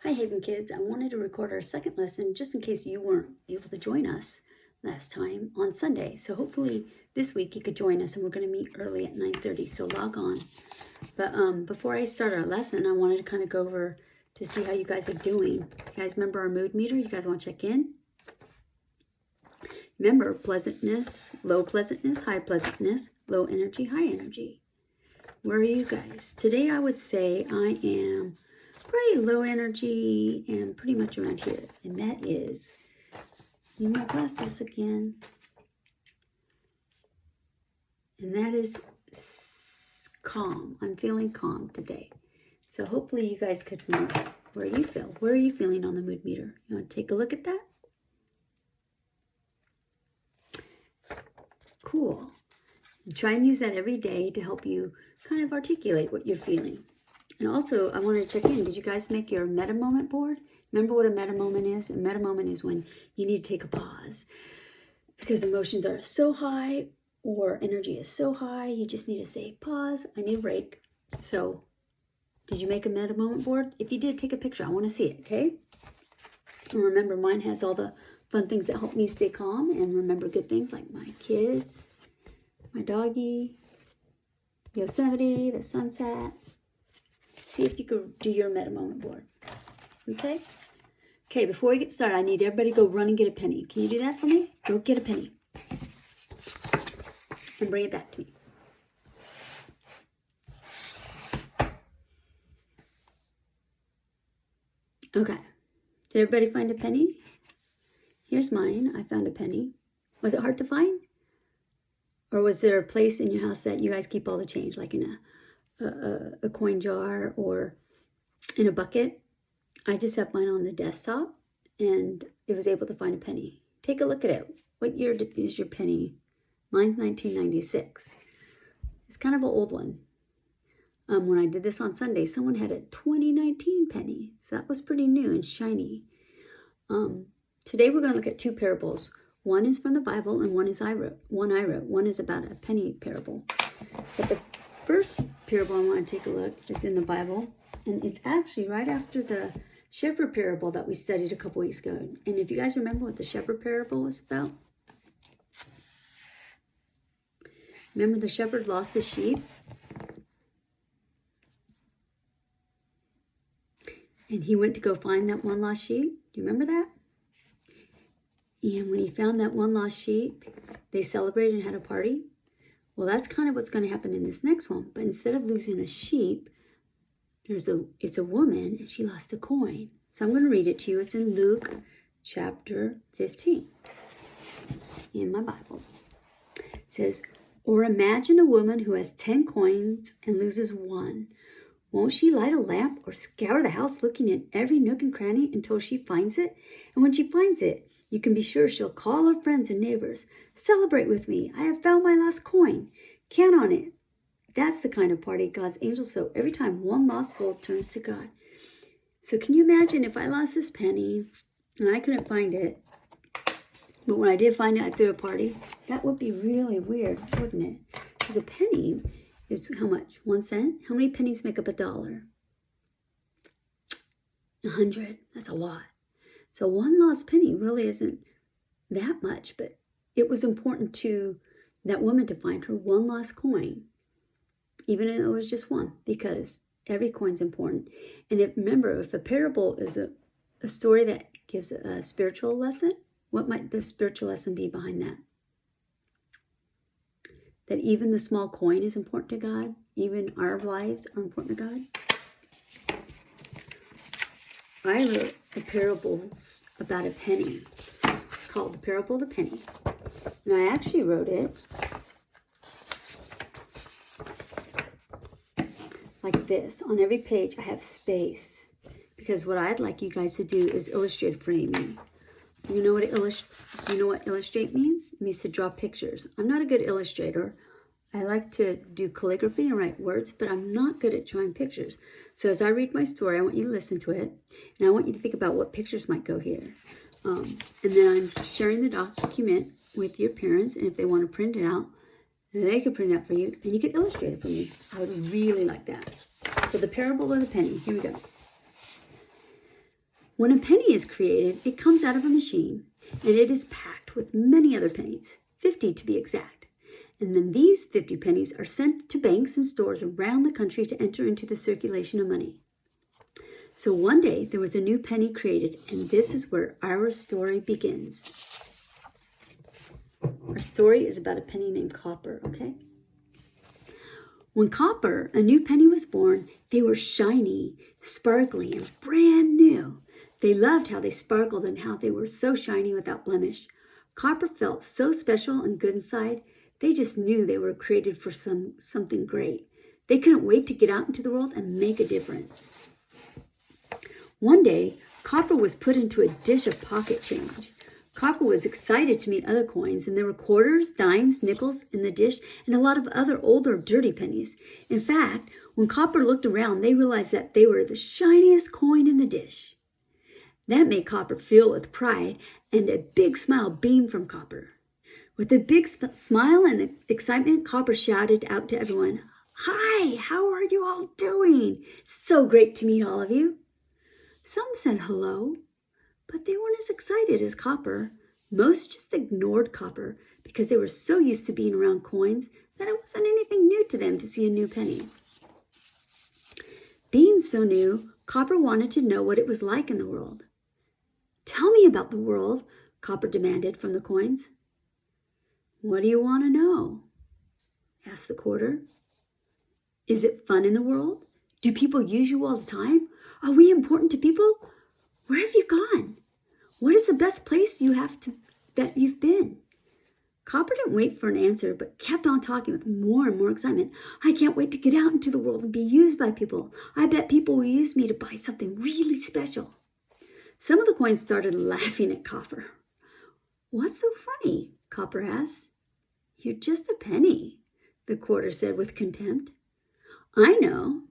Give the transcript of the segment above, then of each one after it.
Hi Haven Kids, I wanted to record our second lesson just in case you weren't able to join us last time on Sunday. So hopefully this week you could join us, and we're going to meet early at 9:30, so log on. But before I start our lesson, I wanted to kind of go over to see how you guys are doing. You guys remember our mood meter? You guys want to check in? Remember pleasantness, low pleasantness, high pleasantness, low energy, high energy. Where are you guys? Today I would say I am pretty low energy and pretty much around here. And that is, need my glasses again. And that is calm. I'm feeling calm today. So hopefully you guys could remember where you feel. Where are you feeling on the mood meter? You want to take a look at that? Cool. And try and use that every day to help you kind of articulate what you're feeling. And also, I wanted to check in. Did you guys make your meta moment board? Remember what a meta moment is? A meta moment is when you need to take a pause because emotions are so high or energy is so high. You just need to say, pause, I need a break. So, did you make a meta moment board? If you did, take a picture. I want to see it, okay? And remember, mine has all the fun things that help me stay calm and remember good things like my kids, my doggy, Yosemite, the sunset. See if you could do your meta moment board. Okay? Okay, before we get started, I need everybody to go run and get a penny. Can you do that for me? Go get a penny. And bring it back to me. Okay. Did everybody find a penny? Here's mine. I found a penny. Was it hard to find? Or was there a place in your house that you guys keep all the change, like in a coin jar or in a bucket? I just have mine on the desktop, and it was able to find a penny. Take a look at it. What year is your penny? Mine's 1996. It's kind of an old one. When I did this on Sunday, someone had a 2019 penny, so that was pretty new and shiny. Today we're going to look at two parables. One is from the Bible, and one I wrote. One is about a penny parable. But the first parable I want to take a look is in the Bible, and it's actually right after the shepherd parable that we studied a couple weeks ago. And if you guys remember what the shepherd parable was about, remember the shepherd lost his sheep? And he went to go find that one lost sheep. Do you remember that? And when he found that one lost sheep, they celebrated and had a party. Well, that's kind of what's going to happen in this next one. But instead of losing a sheep, it's a woman, and she lost a coin. So I'm going to read it to you. It's in Luke chapter 15 in my Bible. It says, "Or imagine a woman who has 10 coins and loses one. Won't she light a lamp or scour the house looking in every nook and cranny until she finds it? And when she finds it, you can be sure she'll call her friends and neighbors. Celebrate with me. I have found my lost coin. Count on it." That's the kind of party God's angels throw every time one lost soul turns to God. So can you imagine if I lost this penny and I couldn't find it, but when I did find it, I threw a party? That would be really weird, wouldn't it? Because a penny is how much? 1 cent? How many pennies make up $1? 100. That's a lot. So one lost penny really isn't that much, but it was important to that woman to find her one lost coin, even if it was just one, because every coin's important. And remember, if a parable is a story that gives a spiritual lesson, what might the spiritual lesson be behind that? That even the small coin is important to God, even our lives are important to God. I wrote a parable about a penny. It's called The Parable of the Penny. And I actually wrote it like this. On every page, I have space. Because what I'd like you guys to do is illustrate framing. You know what illustrate means? It means to draw pictures. I'm not a good illustrator. I like to do calligraphy and write words, but I'm not good at drawing pictures. So as I read my story, I want you to listen to it, and I want you to think about what pictures might go here. And then I'm sharing the document with your parents, and if they want to print it out, they could print it out for you, and you could illustrate it for me. I would really like that. So the parable of the penny, here we go. When a penny is created, it comes out of a machine, and it is packed with many other pennies, 50 to be exact. And then these 50 pennies are sent to banks and stores around the country to enter into the circulation of money. So one day there was a new penny created, and this is where our story begins. Our story is about a penny named Copper, okay? When Copper, a new penny, was born, they were shiny, sparkly, and brand new. They loved how they sparkled and how they were so shiny without blemish. Copper felt so special and good inside. They just knew they were created for something great. They couldn't wait to get out into the world and make a difference. One day, Copper was put into a dish of pocket change. Copper was excited to meet other coins, and there were quarters, dimes, nickels in the dish, and a lot of other older, dirty pennies. In fact, when Copper looked around, they realized that they were the shiniest coin in the dish. That made Copper filled with pride, and a big smile beamed from Copper. With a big smile and excitement, Copper shouted out to everyone, "Hi, how are you all doing? It's so great to meet all of you." Some said hello, but they weren't as excited as Copper. Most just ignored Copper because they were so used to being around coins that it wasn't anything new to them to see a new penny. Being so new, Copper wanted to know what it was like in the world. "Tell me about the world," Copper demanded from the coins. "What do you want to know?" asked the quarter. "Is it fun in the world? Do people use you all the time? Are we important to people? Where have you gone? What is the best place that you've been?" Copper didn't wait for an answer, but kept on talking with more and more excitement. "I can't wait to get out into the world and be used by people. I bet people will use me to buy something really special." Some of the coins started laughing at Copper. "What's so funny?" Copper asked. "You're just a penny," the quarter said with contempt. "I know.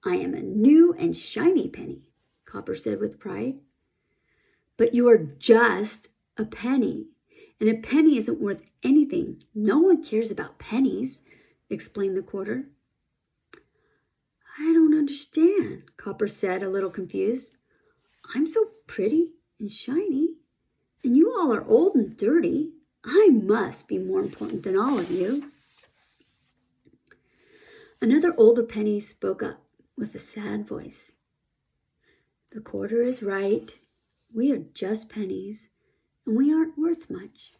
I am a new and shiny penny," Copper said with pride. "But you are just a penny, and a penny isn't worth anything. No one cares about pennies," explained the quarter. "I don't understand," Copper said, a little confused. "I'm so pretty and shiny, and you all are old and dirty. I must be more important than all of you." Another older penny spoke up with a sad voice. "The quarter is right. We are just pennies, and we aren't worth much.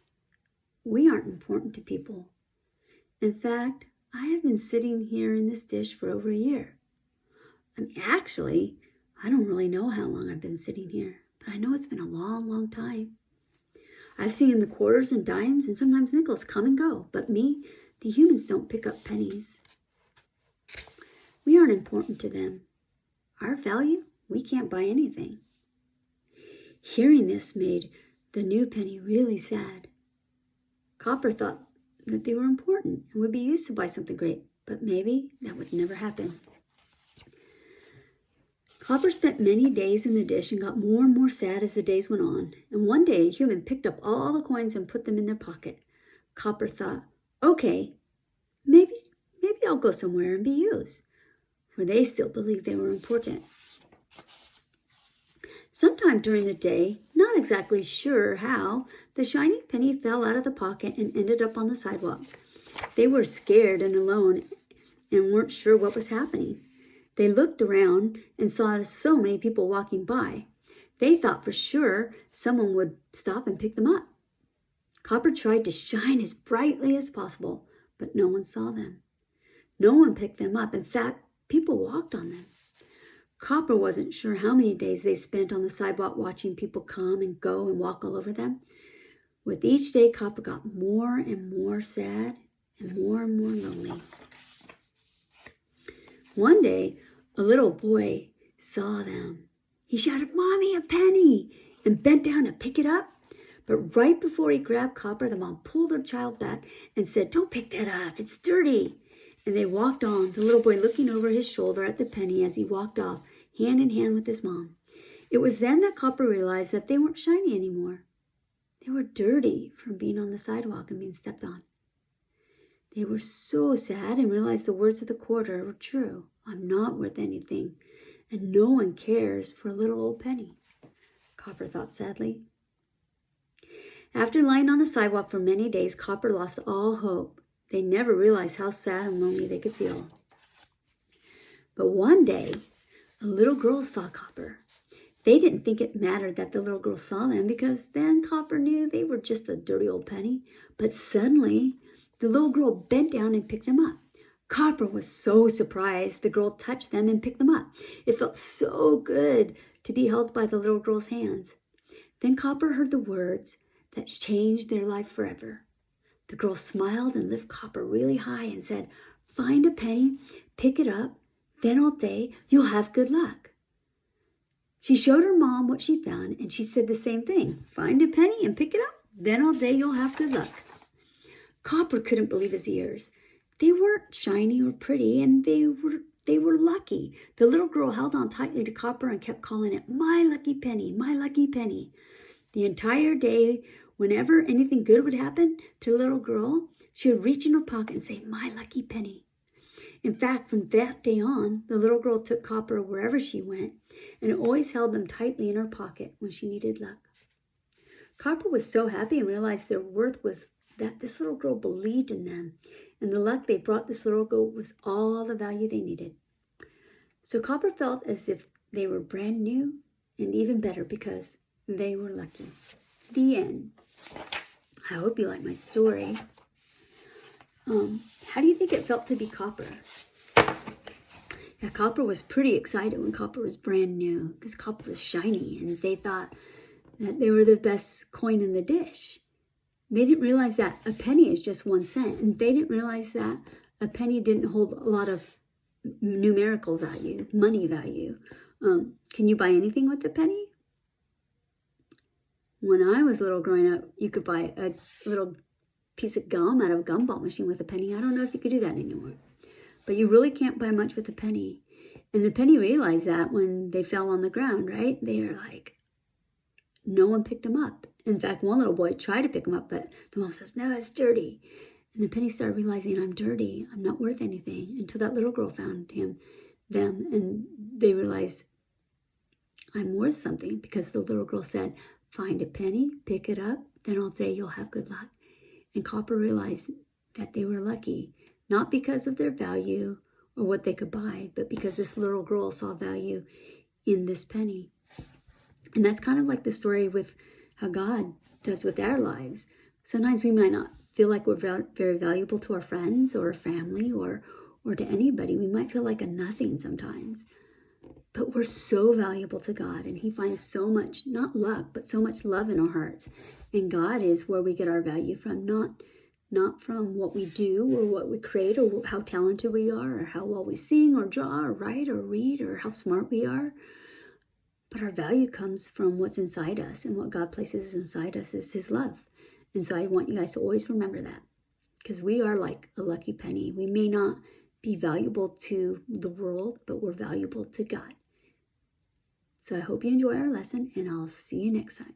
We aren't important to people. In fact, I have been sitting here in this dish for over a year. Actually, I don't really know how long I've been sitting here, but I know it's been a long, long time. I've seen the quarters and dimes and sometimes nickels come and go, but me, the humans don't pick up pennies. We aren't important to them. Our value, we can't buy anything." Hearing this made the new penny really sad. Copper thought that they were important and would be used to buy something great, but maybe that would never happen. Copper spent many days in the dish and got more and more sad as the days went on. And one day a human picked up all the coins and put them in their pocket. Copper thought, "Okay, maybe I'll go somewhere and be used," for they still believed they were important. Sometime during the day, not exactly sure how, the shiny penny fell out of the pocket and ended up on the sidewalk. They were scared and alone and weren't sure what was happening. They looked around and saw so many people walking by. They thought for sure someone would stop and pick them up. Copper tried to shine as brightly as possible, but no one saw them. No one picked them up. In fact, people walked on them. Copper wasn't sure how many days they spent on the sidewalk watching people come and go and walk all over them. With each day, Copper got more and more sad and more lonely. One day, a little boy saw them. He shouted, "Mommy, a penny!" and bent down to pick it up. But right before he grabbed Copper, the mom pulled her child back and said, "Don't pick that up, it's dirty." And they walked on, the little boy looking over his shoulder at the penny as he walked off, hand in hand with his mom. It was then that Copper realized that they weren't shiny anymore. They were dirty from being on the sidewalk and being stepped on. They were so sad and realized the words of the quarter were true. "I'm not worth anything, and no one cares for a little old penny." Copper thought sadly. After lying on the sidewalk for many days, Copper lost all hope. They never realized how sad and lonely they could feel. But one day, a little girl saw Copper. They didn't think it mattered that the little girl saw them because then Copper knew they were just a dirty old penny. But suddenly, the little girl bent down and picked them up. Copper was so surprised the girl touched them and picked them up. It felt so good to be held by the little girl's hands. Then Copper heard the words that changed their life forever. The girl smiled and lifted Copper really high and said, "Find a penny, pick it up, then all day you'll have good luck." She showed her mom what she found, and she said the same thing. "Find a penny and pick it up, then all day you'll have good luck." Copper couldn't believe his ears. They weren't shiny or pretty, and they were lucky. The little girl held on tightly to Copper and kept calling it, "My lucky penny, my lucky penny." The entire day, whenever anything good would happen to the little girl, she would reach in her pocket and say, "My lucky penny." In fact, from that day on, the little girl took Copper wherever she went and always held them tightly in her pocket when she needed luck. Copper was so happy and realized their worth was that this little girl believed in them, and the luck they brought this little girl was all the value they needed. So Copper felt as if they were brand new and even better because they were lucky. The end. I hope you like my story. How do you think it felt to be Copper? Yeah, Copper was pretty excited when Copper was brand new because Copper was shiny and they thought that they were the best coin in the dish. They didn't realize that a penny is just 1 cent, and they didn't realize that a penny didn't hold a lot of numerical value, money value. Can you buy anything with a penny? When I was little growing up, you could buy a little piece of gum out of a gumball machine with a penny. I don't know if you could do that anymore. But you really can't buy much with a penny. And the penny realized that when they fell on the ground, right? They were like, no one picked them up. In fact, one little boy tried to pick them up, but the mom says, "No, it's dirty." And the penny started realizing, "I'm dirty. I'm not worth anything." Until that little girl found them, and they realized, "I'm worth something," because the little girl said, "Find a penny, pick it up, then all day you'll have good luck." And Copper realized that they were lucky, not because of their value or what they could buy, but because this little girl saw value in this penny. And that's kind of like the story with how God does with our lives. Sometimes we might not feel like we're very valuable to our friends or our family or to anybody. We might feel like a nothing sometimes. But we're so valuable to God, and He finds so much, not luck, but so much love in our hearts. And God is where we get our value from, not from what we do or what we create or how talented we are or how well we sing or draw or write or read or how smart we are. But our value comes from what's inside us, and what God places inside us is His love. And so I want you guys to always remember that, because we are like a lucky penny. We may not be valuable to the world, but we're valuable to God. So I hope you enjoy our lesson, and I'll see you next time.